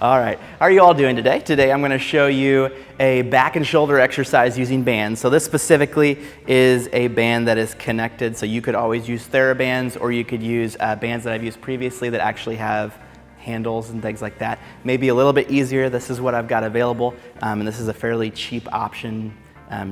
All right, how are you all doing today? Today I'm going to show you a back and shoulder exercise using bands. So this specifically is a band that is connected, so you could always use TheraBands, or you could use bands that I've used previously that actually have handles and things like that. Maybe a little bit easier. This is what I've got available, and this is a fairly cheap option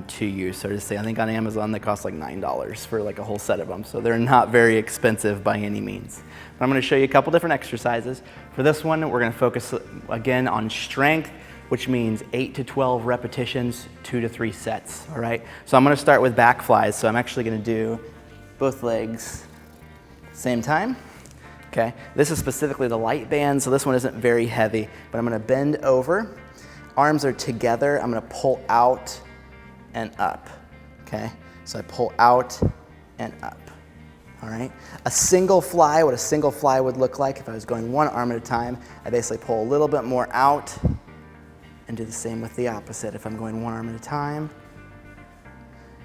to use. So to say, I think on Amazon they cost like $9 for like a whole set of them, so they're not very expensive by any means. But I'm going to show you a couple different exercises. For this one, we're going to focus again on strength, which means 8 to 12 repetitions, 2 to 3 sets. All right. So I'm going to start with back flies. So I'm actually going to do both legs same time. Okay. This is specifically the light band, so this one isn't very heavy. But I'm going to bend over. Arms are together. I'm going to pull out and up. Okay. So I pull out and up. All right. A single fly, what a single fly would look like if I was going one arm at a time, I basically pull a little bit more out and do the same with the opposite. If I'm going one arm at a time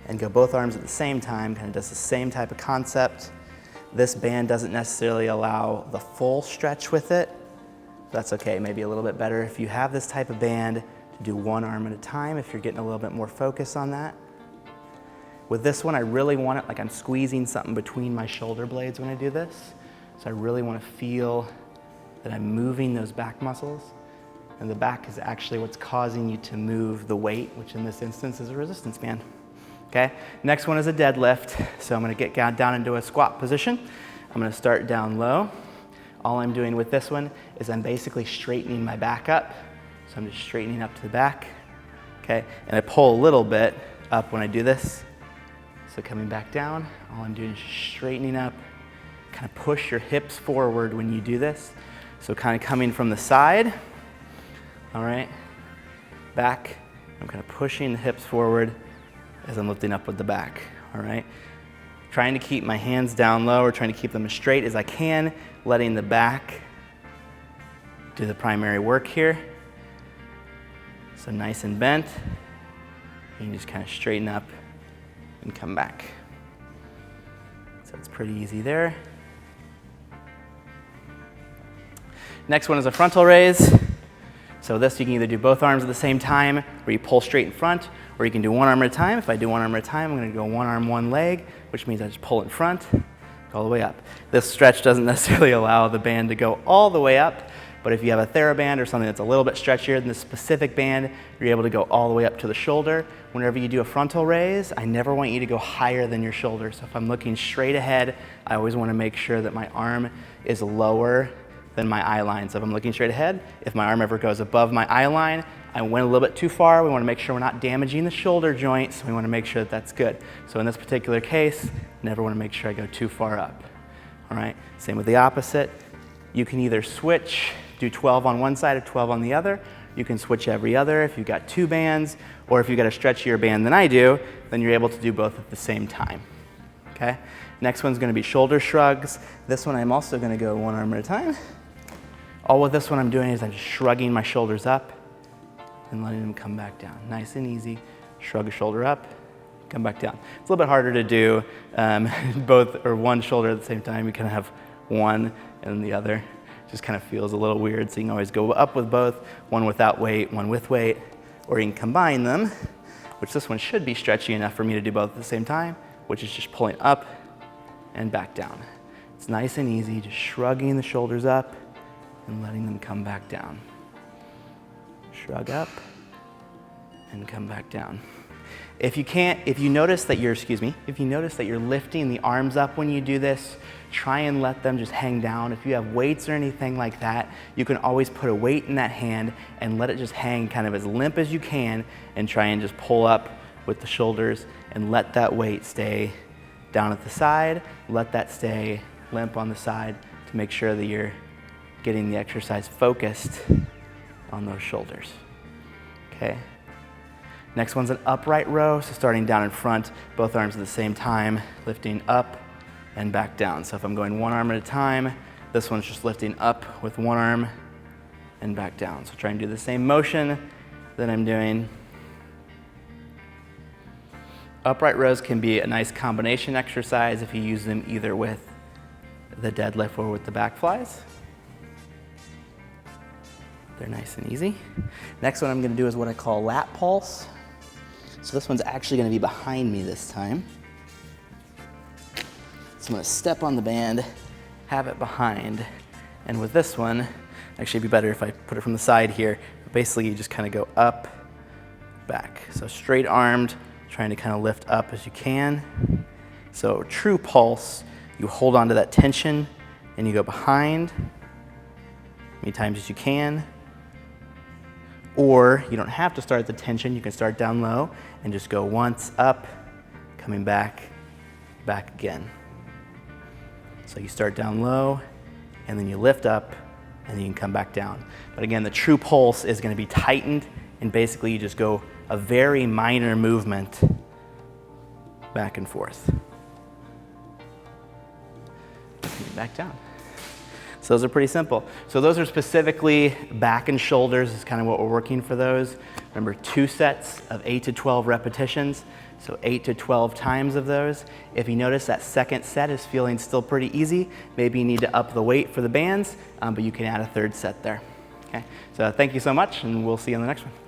and go both arms at the same time, kind of does the same type of concept. This band doesn't necessarily allow the full stretch with it. That's okay, maybe a little bit better if you have this type of band to do one arm at a time if you're getting a little bit more focus on that. With this one, I really want it like I'm squeezing something between my shoulder blades when I do this. So I really want to feel that I'm moving those back muscles. And the back is actually what's causing you to move the weight, which in this instance is a resistance band. Okay, next one is a deadlift. So I'm going to get down into a squat position. I'm going to start down low. All I'm doing with this one is I'm basically straightening my back up. So I'm just straightening up to the back. Okay, and I pull a little bit up when I do this. So coming back down, all I'm doing is straightening up, kind of push your hips forward when you do this. So kind of coming from the side, all right, back, I'm kind of pushing the hips forward as I'm lifting up with the back, all right. Trying to keep my hands down low, or trying to keep them as straight as I can, letting the back do the primary work here. So nice and bent, and you just kind of straighten up and come back. So it's pretty easy there. Next one is a frontal raise. So this you can either do both arms at the same time, where you pull straight in front, or you can do one arm at a time. If I do one arm at a time, I'm going to go one arm, one leg, which means I just pull in front, go all the way up. This stretch doesn't necessarily allow the band to go all the way up, but if you have a TheraBand or something that's a little bit stretchier than this specific band, you're able to go all the way up to the shoulder. Whenever you do a frontal raise, I never want you to go higher than your shoulder. So if I'm looking straight ahead, I always want to make sure that my arm is lower than my eye line. So if I'm looking straight ahead, if my arm ever goes above my eye line, I went a little bit too far. We want to make sure we're not damaging the shoulder joint, so we want to make sure that that's good. So in this particular case, never want to make sure I go too far up. All right, same with the opposite. You can either switch, do 12 on one side or 12 on the other. You can switch every other if you've got two bands, or if you've got a stretchier band than I do, then you're able to do both at the same time. Okay? Next one's going to be shoulder shrugs. This one I'm also going to go one arm at a time. All with this one I'm doing is I'm just shrugging my shoulders up and letting them come back down. Nice and easy. Shrug a shoulder up, come back down. It's a little bit harder to do both or one shoulder at the same time. You kind of have one and the other. Just kind of feels a little weird, so you can always go up with both, one without weight, one with weight, or you can combine them, which this one should be stretchy enough for me to do both at the same time, which is just pulling up and back down. It's nice and easy, just shrugging the shoulders up and letting them come back down. Shrug up and come back down. If you notice that you're lifting the arms up when you do this, try and let them just hang down. If you have weights or anything like that, you can always put a weight in that hand and let it just hang kind of as limp as you can, and try and just pull up with the shoulders and let that weight stay down at the side. Let that stay limp on the side to make sure that you're getting the exercise focused on those shoulders. Okay. Next one's an upright row, so starting down in front, both arms at the same time, lifting up and back down. So if I'm going one arm at a time, this one's just lifting up with one arm and back down. So try and do the same motion that I'm doing. Upright rows can be a nice combination exercise if you use them either with the deadlift or with the back flies. They're nice and easy. Next one I'm gonna do is what I call Lat Pulse. So this one's actually gonna be behind me this time. So I'm gonna step on the band, have it behind, and with this one, actually it'd be better if I put it from the side here. Basically, you just kind of go up, back. So straight armed, trying to kind of lift up as you can. So true pulse, you hold on to that tension and you go behind many times as you can. Or you don't have to start at the tension, you can start down low and just go once up, coming back, back again. So you start down low and then you lift up and then you can come back down. But again, the true pulse is going to be tightened and basically you just go a very minor movement back and forth. Back down. So those are pretty simple. So those are specifically back and shoulders is kind of what we're working for those. Remember, 2 sets of 8 to 12 repetitions. So 8 to 12 times of those. If you notice that second set is feeling still pretty easy, maybe you need to up the weight for the bands, but you can add a third set there. Okay, so thank you so much and we'll see you on the next one.